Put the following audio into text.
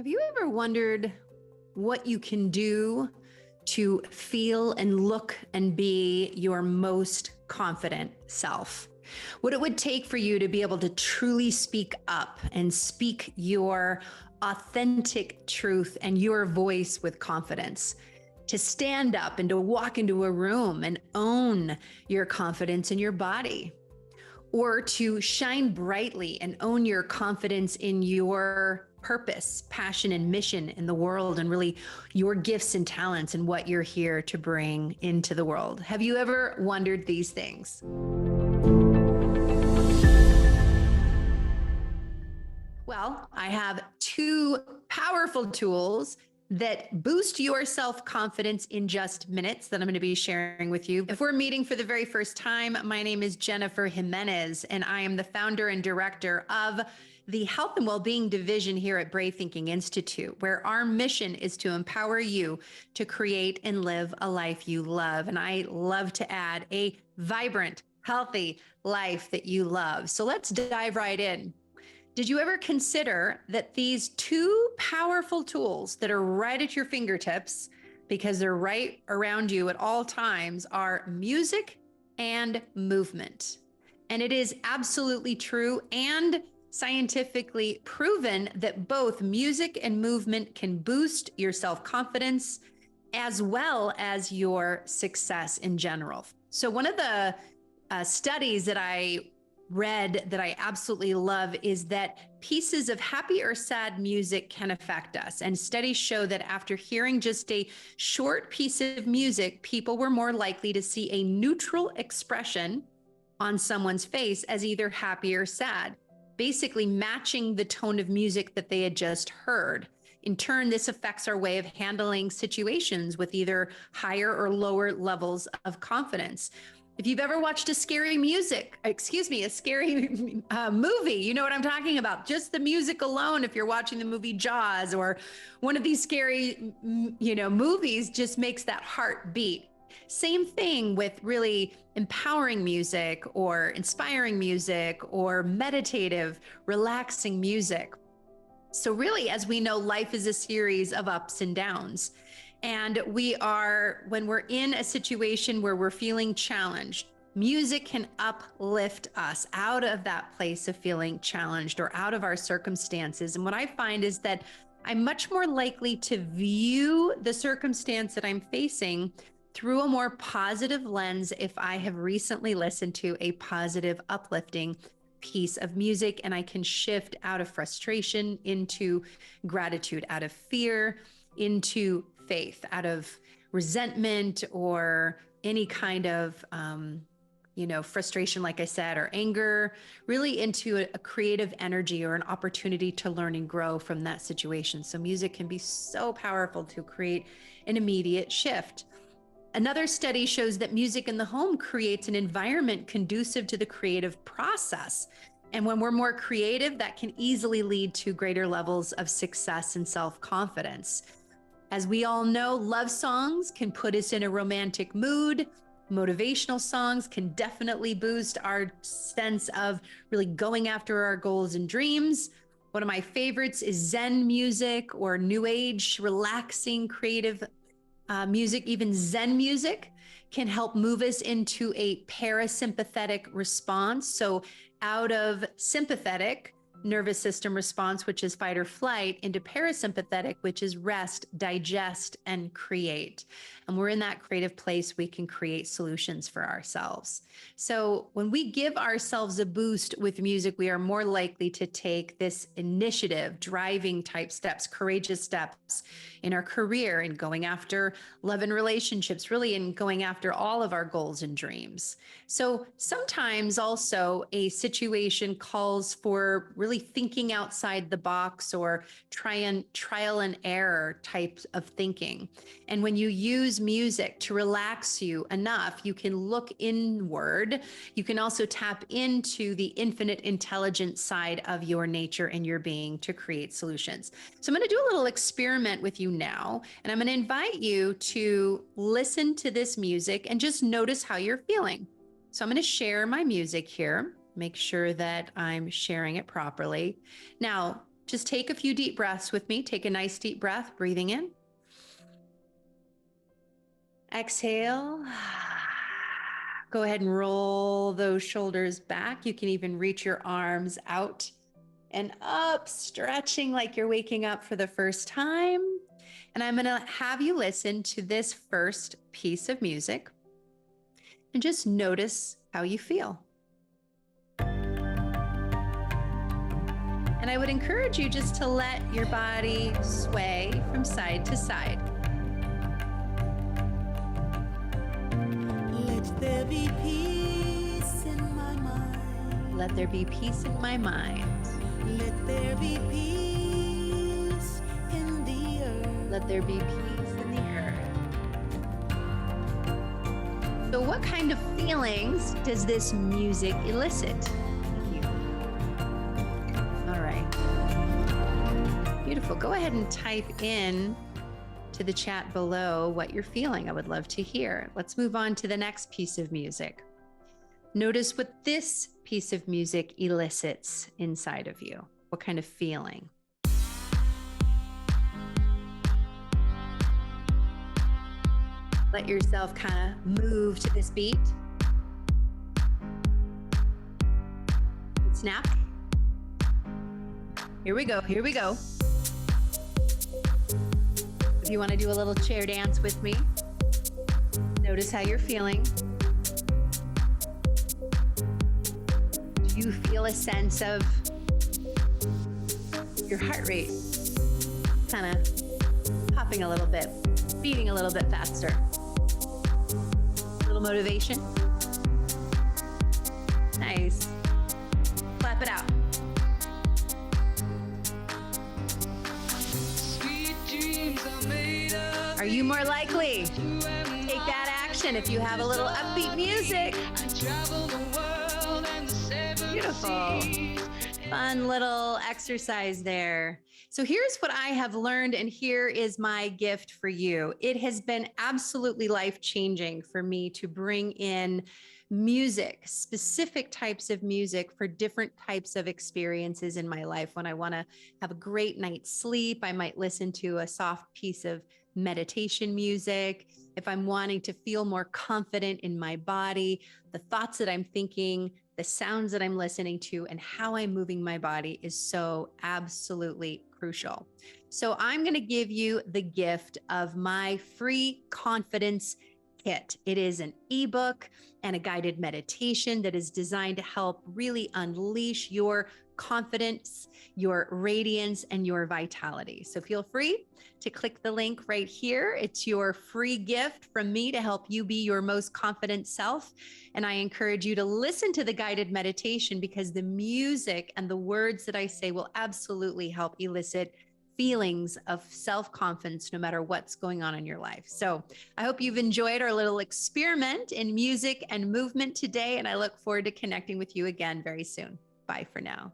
Have you ever wondered what you can do to feel and look and be your most confident self? What it would take for you to be able to truly speak up and speak your authentic truth and your voice with confidence, to stand up and to walk into a room and own your confidence in your body, or to shine brightly and own your confidence in your purpose, passion, and mission in the world, and really your gifts and talents and what you're here to bring into the world. Have you ever wondered these things? Well, I have two powerful tools that boost your self-confidence in just minutes that I'm going to be sharing with you. If we're meeting for the very first time, my name is Jennifer Jimenez, and I am the founder and director of the Health and Wellbeing Division here at Brave Thinking Institute, where our mission is to empower you to create and live a life you love. And I love to add a vibrant, healthy life that you love. So let's dive right in. Did you ever consider that these two powerful tools that are right at your fingertips, because they're right around you at all times, are music and movement? And it is absolutely true and scientifically proven that both music and movement can boost your self-confidence as well as your success in general. So one of the studies that I read that I absolutely love is that pieces of happy or sad music can affect us. And studies show that after hearing just a short piece of music, people were more likely to see a neutral expression on someone's face as either happy or sad, basically matching the tone of music that they had just heard. In turn, this affects our way of handling situations with either higher or lower levels of confidence. If you've ever watched a scary movie, you know what I'm talking about. Just the music alone, if you're watching the movie Jaws or one of these scary, movies, just makes that heart beat. Same thing with really empowering music or inspiring music or meditative, relaxing music. So really, as we know, life is a series of ups and downs. And when we're in a situation where we're feeling challenged, music can uplift us out of that place of feeling challenged or out of our circumstances. And what I find is that I'm much more likely to view the circumstance that I'm facing through a more positive lens if I have recently listened to a positive, uplifting piece of music, and I can shift out of frustration into gratitude, out of fear into faith, out of resentment or any kind of, frustration, like I said, or anger, really into a creative energy or an opportunity to learn and grow from that situation. So music can be so powerful to create an immediate shift. Another study shows that music in the home creates an environment conducive to the creative process. And when we're more creative, that can easily lead to greater levels of success and self-confidence. As we all know, love songs can put us in a romantic mood. Motivational songs can definitely boost our sense of really going after our goals and dreams. One of my favorites is Zen music or New Age, relaxing, creative music. Even Zen music can help move us into a parasympathetic response. So out of sympathetic nervous system response, which is fight or flight, into parasympathetic, which is rest, digest, and create. And we're in that creative place, we can create solutions for ourselves. So when we give ourselves a boost with music, we are more likely to take this initiative, driving type steps, courageous steps in our career, and going after love and relationships, really in going after all of our goals and dreams. So sometimes also a situation calls for really thinking outside the box or trial and error types of thinking. And when you use music to relax you enough, you can look inward. You can also tap into the infinite intelligence side of your nature and your being to create solutions. So I'm going to do a little experiment with you now, and I'm going to invite you to listen to this music and just notice how you're feeling. So I'm going to share my music here. Make sure that I'm sharing it properly. Now, Just take a few deep breaths with me. Take a nice deep breath, breathing in. Exhale. Go ahead and roll those shoulders back. You can even reach your arms out and up, stretching like you're waking up for the first time. And I'm going to have you listen to this first piece of music and just notice how you feel. And I would encourage you just to let your body sway from side to side. Let there be peace in my mind. Let there be peace in my mind. Let there be peace in the earth. Let there be peace in the earth. So what kind of feelings does this music elicit? All right. Beautiful. Go ahead and type in to the chat below what you're feeling. I would love to hear. Let's move on to the next piece of music. Notice what this piece of music elicits inside of you. What kind of feeling? Let yourself kind of move to this beat. Snap. Here we go. Here we go. If you want to do a little chair dance with me, notice how you're feeling. Do you feel a sense of your heart rate kind of popping a little bit, beating a little bit faster? A little motivation? Nice. Clap it out. Are you more likely to take that action if you have a little upbeat music? Beautiful. Fun little exercise there. So here's what I have learned, and here is my gift for you. It has been absolutely life-changing for me to bring in music, specific types of music for different types of experiences in my life. When I want to have a great night's sleep, I might listen to a soft piece of meditation music. If I'm wanting to feel more confident in my body, the thoughts that I'm thinking, the sounds that I'm listening to, and how I'm moving my body is so absolutely crucial. So I'm going to give you the gift of my free confidence kit. It is an ebook and a guided meditation that is designed to help really unleash your confidence, your radiance, and your vitality. So feel free to click the link right here. It's your free gift from me to help you be your most confident self. And I encourage you to listen to the guided meditation because the music and the words that I say will absolutely help elicit feelings of self-confidence no matter what's going on in your life. So I hope you've enjoyed our little experiment in music and movement today, and I look forward to connecting with you again very soon. Bye for now.